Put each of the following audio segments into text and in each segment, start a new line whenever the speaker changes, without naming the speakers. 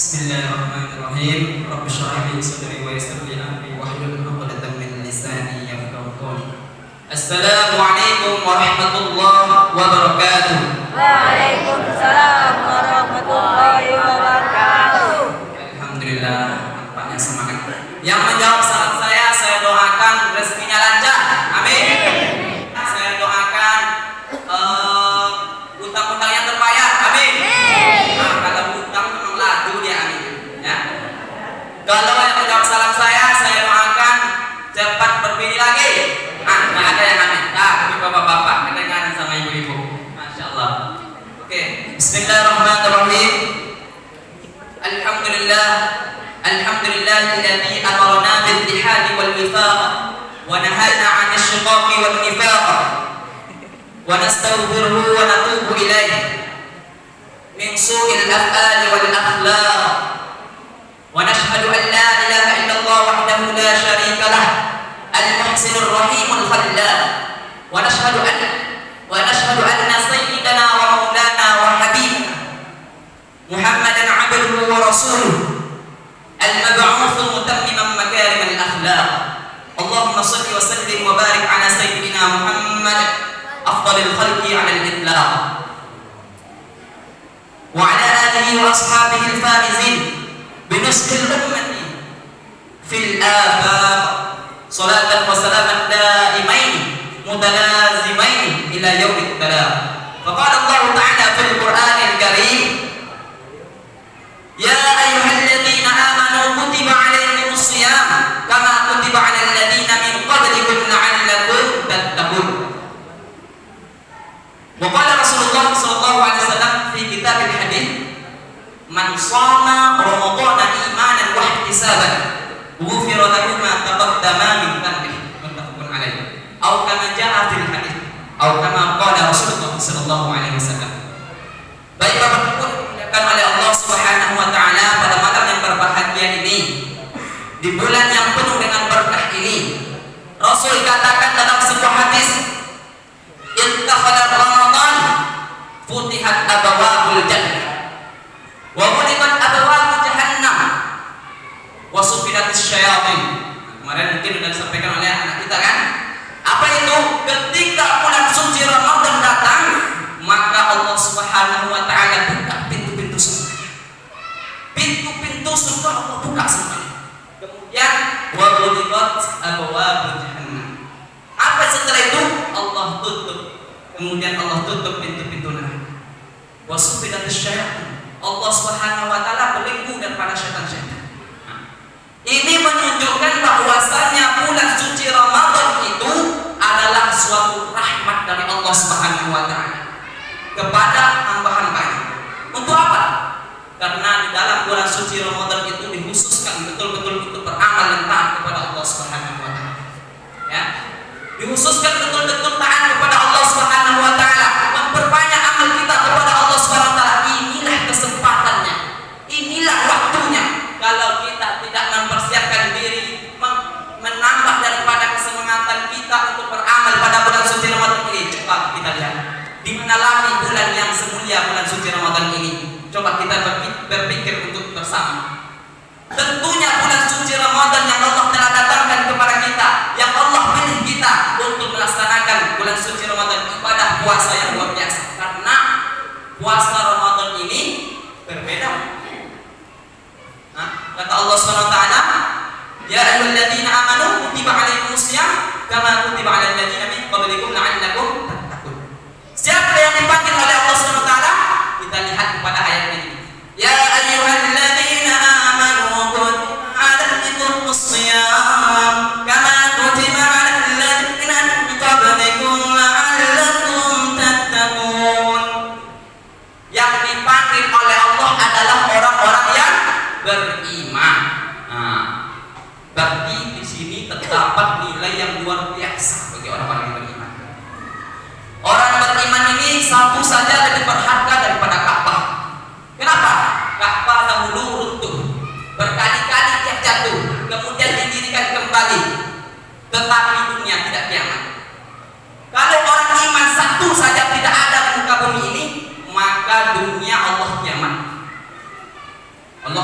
Bismillahirrahmanirrahim. Rabbi shrah li sadri wa yassir li amri wahlul 'uqdatam min lisani yafqahu qawli. Assalamualaikum warahmatullahi wabarakatuh.
Waalaikumsalam warahmatullahi wabarakatuh.
Alhamdulillah, nampaknya semangat. Yang menjawab salam saya doakan rezekinya lancar. Amin. Saya doakan utang-utang yang terbayar. Amin. Nah, kalau utang memang ladu dia, amin. Ya. Kalau yang menjawab salam saya doakan cepat berbini lagi. Nggak ada yang amin. Tapi bapak-bapak kedengaran sama ibu-ibu. Masya Allah. Oke. Bismillahirrahmanirrahim. Alhamdulillahilladzi amarna bil jihad wal wifaq wa nahana 'anil shiqaq wal nifaq wa nastaghfiruhu wa natubu ilayhi min su'il af'ali wal akhlaq wa nashhadu an la ilaha illallah wahdahu la sharika lah al-muhsinur rahimul khallaq wa nashhadu anna sayyidana wa maulana wa habibana Muhammadan 'abduhu wa rasuluhu al-mab'uts mutammiman makarim al-akhlaq. Allahumma shalli wa sallim wa barik ala sayyidina Muhammad afdalil khalqi 'ala al-itlaq wa ala alihi wa ashabihi al-faizin bi nusril ummati fil afaq salatan wa salaman daimain mutalazimain ila yaumil qiyamah. Faqala Allah ta'ala fil Qur'anil Karim, ya ayyuhalladzina amanu kutiba 'alaikumus shiyam kama kutiba 'alal ladzina min qablikum la'allakum tattaqun. Wa qala Rasulullah sallallahu alaihi wasallam fi kitabil hadits, man shama ramadhana imanan wa ihtisaban ghufira lahu ma taqaddama min dhanbihi muttafaqun alaihi. Atau kama jaa fil hadits, atau kama qala Rasulullah sallallahu alaihi wasallam. Baik Bapak Ibu dimuliakan oleh Allah Subhanahu wa taala, pada malam yang berbahagia ini, di bulan yang penuh dengan berkah ini, Rasul katakan dalam sebuah hadis, "Intakhala Ramadan futihat abwabul jannah wa ghuliqat abwabul jahannam wa sufidatis syayatin." Kemarin mungkin sudah disampaikan oleh anak kita kan? Apa itu? Ketika bulan suci Ramadan datang, maka Allah Subhanahu wa taala buka pintu-pintu surga. Pintu-pintu surga Allah buka semuanya. Kemudian wa ghuliqat abwabul jahannam. Apa setelah itu? Allah tutup. Kemudian Allah tutup pintu-pintu neraka. Wa sufidatis syayatin. Allah Subhanahu wa taala belenggu daripada syaitan-syaitan. Ini menunjukkan bahwasanya bulan suci Ramadan itu adalah suatu rahmat dari Allah Subhanahu wa taala kepada hamba-hambanya. Untuk apa? Karena di dalam bulan suci Ramadan itu dikhususkan betul-betul untuk beramal dan taat kepada Allah Subhanahu wa taala. Ya. Dikhususkan betul-betul taat kepada Allah Subhanahu wa taala, memperbanyak amal kita kepada Allah Subhanahu wa taala. Inilah kesempatannya. Inilah waktunya. Kalau kita tidak mempersiapkan diri, menambah daripada kesemangatan kita untuk beramal pada bulan suci Ramadan ini, coba kita lihat di mana lagi bulan yang semulia bulan suci Ramadan ini. Coba kita berpikir untuk bersama. Tentunya bulan suci Ramadan yang Allah telah datangkan kepada kita, yang Allah pilih kita untuk melaksanakan bulan suci Ramadan, ibadah puasa yang luar biasa. Karena puasa Ramadan ini berbeda. Kata Allah Subhanahu wa taala, ya ayyuhalladzina amanu kutiba 'alaikumus shiyam kama kutiba 'alal ladzina min qablikum la'allakum tattaqun. Siapa yang dipanggil oleh Allah Subhanahu wa taala? Kita lihat kepada ayat ini. Ya ayyuhalladzina amanu kutiba 'alaikumus shiyam kama kutiba 'alal ladzina min qablikum la'allakum tattaqun. Yang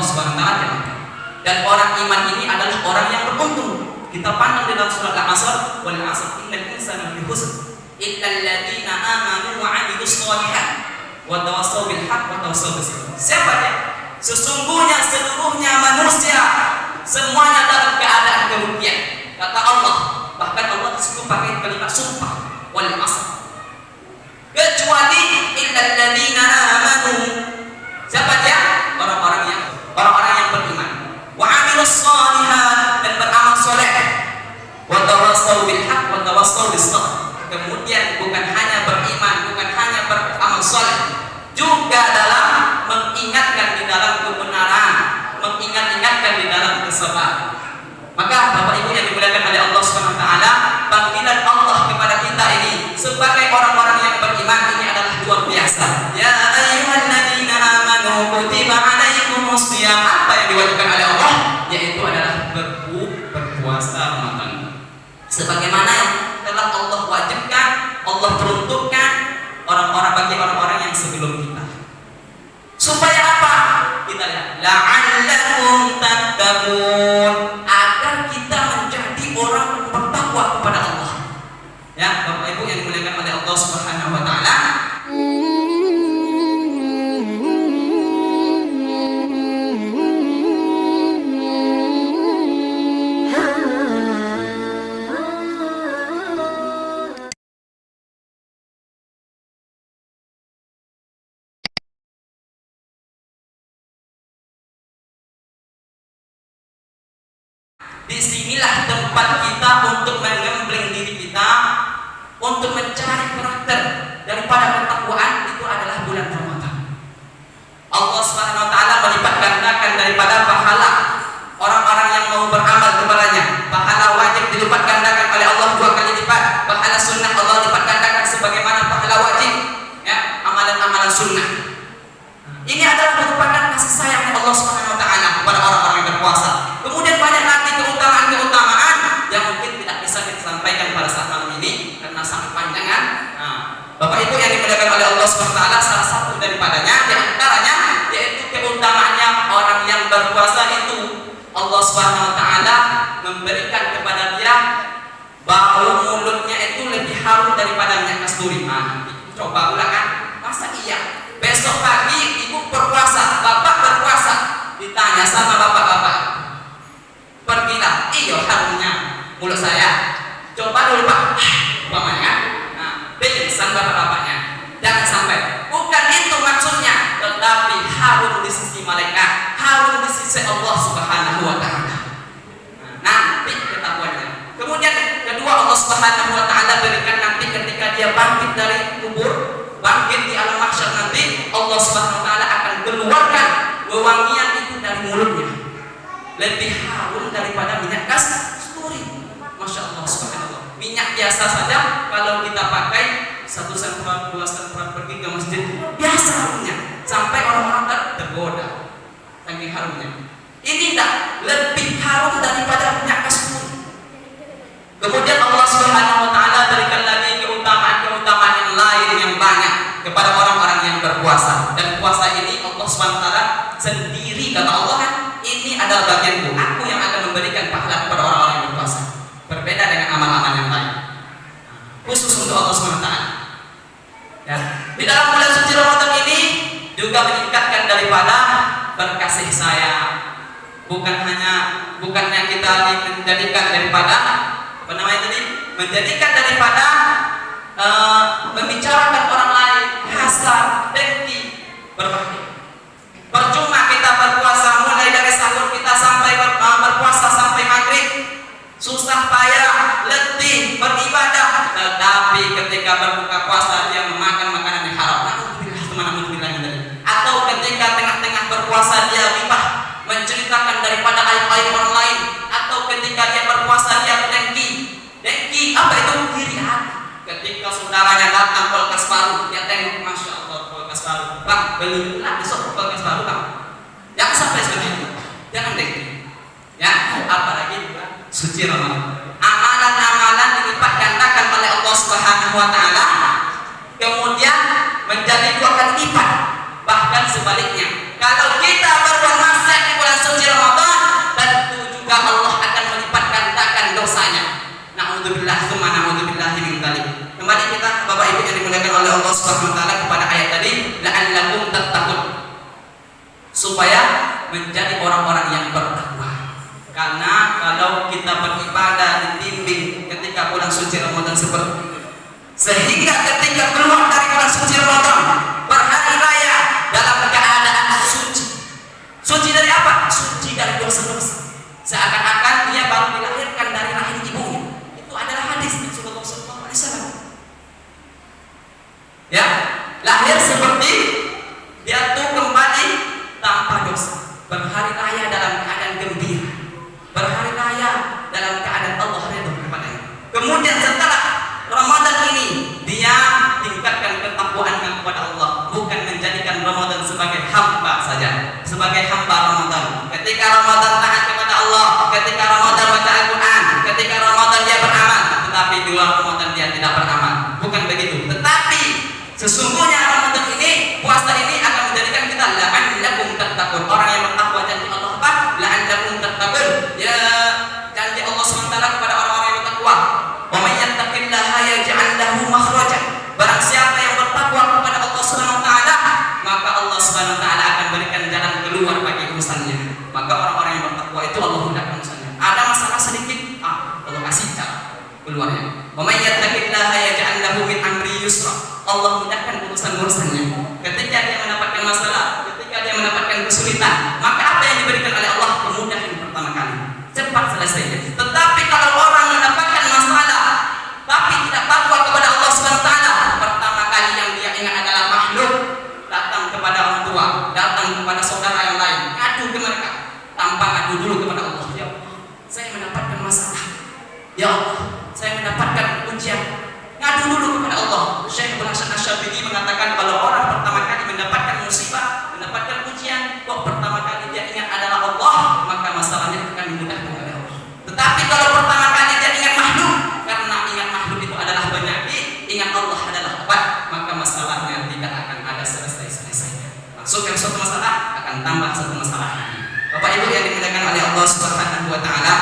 Subhanahu wa taala. Dan orang iman ini adalah orang yang beruntung. Kita pandang dalam surat Al-Asr, wal 'asr innal insana lafi khusr illa alladziina aamanu wa 'amilus shalihat wa tawassaw bil haqq wa tawassaw bis sabr. Siapa dia? Sesungguhnya seluruhnya manusia semuanya dalam keadaan kerugian. Kata Allah, bahkan Allah disitu pakai kalimat sumpah, wal 'asr. Kecuali illal ladziina aamanu. Siapa dia? Orang-orang yang beriman. Wa 'amilus shalihat, dan beramal soleh. Wa tawassaw bil haqq wa tawassaw bis sabr. Kemudian bukan hanya beriman, bukan hanya beramal soleh, juga dalam mengingatkan di dalam kebenaran, mengingatkan di dalam kesabaran. Maka Bapak Ibu yang dimuliakan oleh Allah Subhanahu wa taala, panggilan Allah kepada kita ini sebagai orang-orang yang beriman ini adalah luar biasa. Ya ayyuhalladzina amanu kutiba 'alaikumus shiyam. Apa yang diwajibkan oleh Allah? Yaitu adalah berpuasa Ramadan. Sebagaimana yang telah Allah wajibkan, Allah peruntukkan bagi orang-orang yang sebelum kita. Supaya apa? Kita lihat, la'allakum tattaqun, agar kita menjadi orang yang bertakwa kepada Allah. Ya, Bapak Ibu yang dimuliakan oleh Allah Subhanahu wa taala. Disinilah tempat kita untuk mengembleng diri kita, untuk mencari karakter daripada ketakwaan. Itu adalah bulan Ramadan. Allah Subhanahu wa taala melipat gandakan daripada pahala orang-orang yang mau beramal kepadanya. Pahala wajib dilipat gandakan oleh Allah 2 kali lipat. Pahala sunnah Allah lipat gandakan sebagaimana pahala wajib. Ya, amalan-amalan sunnah. Ini adalah merupakan kasih sayang Allah Subhanahu wa taala kepada orang-orang yang berpuasa. Kemudian banyak lagi keutamaan-keutamaan yang mungkin tidak bisa kita sampaikan pada saat malam ini karena sangat panjang kan. Nah, Bapak Ibu yang dimuliakan oleh Allah Subhanahu wa taala, salah satu daripadanya di antaranya yaitu keutamaannya orang yang berpuasa itu Allah Subhanahu wa taala memberikan kepada dia bau mulutnya itu lebih harum daripada minyak kasturi. Nah, coba ulang kan? Masa iya? Besok pagi ibu berpuasa, bapak berpuasa, ditanya sama bapak-bapak, pergilah, iyo harumnya mulut saya. Coba dulu pak, umpamanya, nah, pingsan bapak-bapaknya. Jangan sampai, bukan itu maksudnya, tetapi harum di sisi malaikat, harum di sisi Allah Subhanahu wa taala. Nanti ketahuannya. Kemudian kedua, Allah Subhanahu wa taala berikan nanti ketika dia bangkit dari kubur, bangkit di alam mahsyar nanti, Allah Subhanahu wa taala akan keluarkan wewangian itu dari mulutnya. Lebih harum daripada minyak kasturi. Masya Allah subhanallah. Minyak biasa saja kalau kita pakai 1 semprotan 2 semprotan pergi ke masjid biasa harumnya, sampai orang-orang tergoda saking harumnya. Ini tidak, lebih harum daripada minyak kasturi. Kemudian Allah Subhanahu wa taala berikan lagi keutamaan-keutamaan yang lain yang banyak kepada orang-orang yang berpuasa. Dan puasa ini Allah Subhanahu wa taala sendiri, kata Allah kan, ini adalah bagianku, aku yang akan memberikan pahala kepada orang-orang yang berpuasa. Berbeda dengan amal-amal yang lain, khusus untuk Allah SWT. Ya. Di dalam bulan suci Ramadan ini juga meningkatkan daripada berkasih sayang. Bukannya kita menjadikan daripada apa namanya tadi, menjadikan daripada membicarakan orang lain, hasad, dengki, berbahaya. Percuma kita berpuasa mulai dari sahur kita sampai berpuasa sampai maghrib, susah payah, letih beribadah, tetapi ketika berbuka puasa dia memakan makanan yang haram. Atau ketika tengah-tengah berpuasa dia ribah, menceritakan daripada aib-aib orang lain. Atau ketika dia berpuasa dia dengki apa itu? Iri hati. Ketika saudaranya datang kulkas baru, dia tengok, masya Allah kulkas baru, bang beli pula besok kulkas baru bang. Jangan sampai seperti itu, jangan dengki. Ya, apalagi bulan suci Ramadan. Amalan-amalan dilipat gandakan oleh Allah Subhanahu wa taala, kemudian menjadi 2 kali lipat. Bahkan sebaliknya, kalau kita berbuat maksiat di diberikan oleh Allah Subhanahu wa taala kepada ayat tadi, la'allakum tattaqun, supaya menjadi orang-orang yang bertakwa. Karena kalau kita beribadah dibimbing ketika bulan suci Ramadan seperti ini, sehingga ketika keluar dari bulan suci Ramadan berhari raya dalam keadaan suci. Suci dari apa? Suci dari dosa-dosa. Seakan-akan dia baru dilahirkan dari rahim ibunya. Itu adalah hadis Rasulullah SAW. Ya, lahir seperti dia tuh kembali tanpa dosa, berhari raya dalam keadaan gembira, berhari raya dalam keadaan Allah ridho kepadanya. Kemudian setelah Ramadan ini dia tingkatkan ketakwaannya kepada Allah, bukan menjadikan Ramadan sebagai hamba saja, sebagai hamba Ramadan. Ketika Ramadan taat kepada Allah, ketika Ramadan baca Al-Quran, ketika Ramadan dia beramal, tetapi di luar Ramadan dia tidak beramal. Bukan begitu. Tetapi sesungguhnya Ramadan ini, puasa ini akan menjadikan kita la'allakum tattaqun. Orang yang bertakwa, janji Allah apa? La'allakum tattaqun. Ya, janji Allah SWT kepada orang-orang yang bertakwa. Wa may yattaqillaha yaj'al lahu makhrajan. Barang siapa yang bertakwa kepada Allah SWT, maka Allah SWT akan berikan jalan keluar bagi urusannya. Maka orang-orang yang bertakwa itu Allah mudahkan urusannya. Ada masalah sedikit, Allah kasih cara keluarnya. Wa may yattaqillaha yaj'al lahu min amri yusra. Allah mudahkan urusan-urusannya. Ketika dia mendapatkan masalah, ketika dia mendapatkan kesulitan, maka apa yang diberikan oleh Allah? Kemudahan pertama kali, cepat selesai. Tetapi kalau orang mendapatkan masalah tapi tidak takwa kepada Allah SWT, pertama kali yang dia ingat adalah makhluk, datang kepada orang tua, datang kepada saudara yang lain, ngadu ke mereka tanpa ngadu dulu kepada Allah. Ya Allah, saya mendapatkan masalah. Ya Allah, saya mendapatkan ujian. Ngadu dulu kepada Allah. Syekh Ibnu Hasan Asy-Syadzili mengatakan kalau orang pertama kali mendapatkan musibah, mendapatkan ujian, kok pertama kali dia ingat adalah Allah, maka masalahnya akan dimudahkan oleh Allah. Tetapi kalau pertama kali dia ingat makhluk, karena ingat makhluk itu adalah penyakit, ingat Allah adalah obat, maka masalahnya tidak akan ada selesai-selesainya. Masuk yang satu masalah akan tambah satu masalah lagi. Bapak Ibu yang dimuliakan oleh Allah Subhanahu wa taala,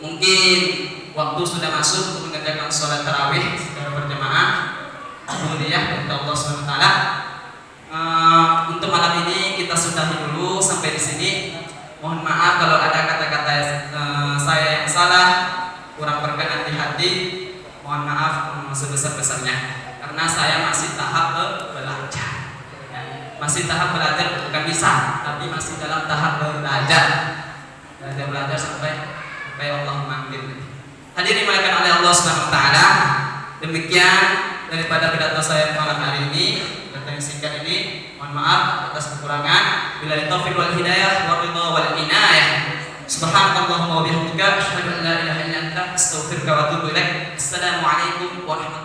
mungkin waktu sudah masuk untuk mengerjakan sholat tarawih secara berjamaah. Kemudian kita Allah SWT. Untuk malam ini kita sudahi dulu sampai di sini. Mohon maaf kalau ada kata-kata saya yang salah, kurang berkenan di hati. Mohon maaf sebesar-besarnya. Karena saya masih tahap belajar. Masih tahap belajar, bukan bisa, tapi masih dalam tahap belajar. Belajar sampai Allah memanggil. Hadirin dimuliakan oleh Allah Subhanahu wa taala. Demikian daripada pidato saya malam hari ini, pidato yang singkat ini. Mohon maaf atas kekurangan. Billahi taufiq wal hidayah wa ridha wal inayah. Subhanakallahumma wa bihamdika asyhadu an la ilaha illa anta astaghfiruka wa atubu ilaik. Assalamualaikum warahmatullahi wabarakatuh.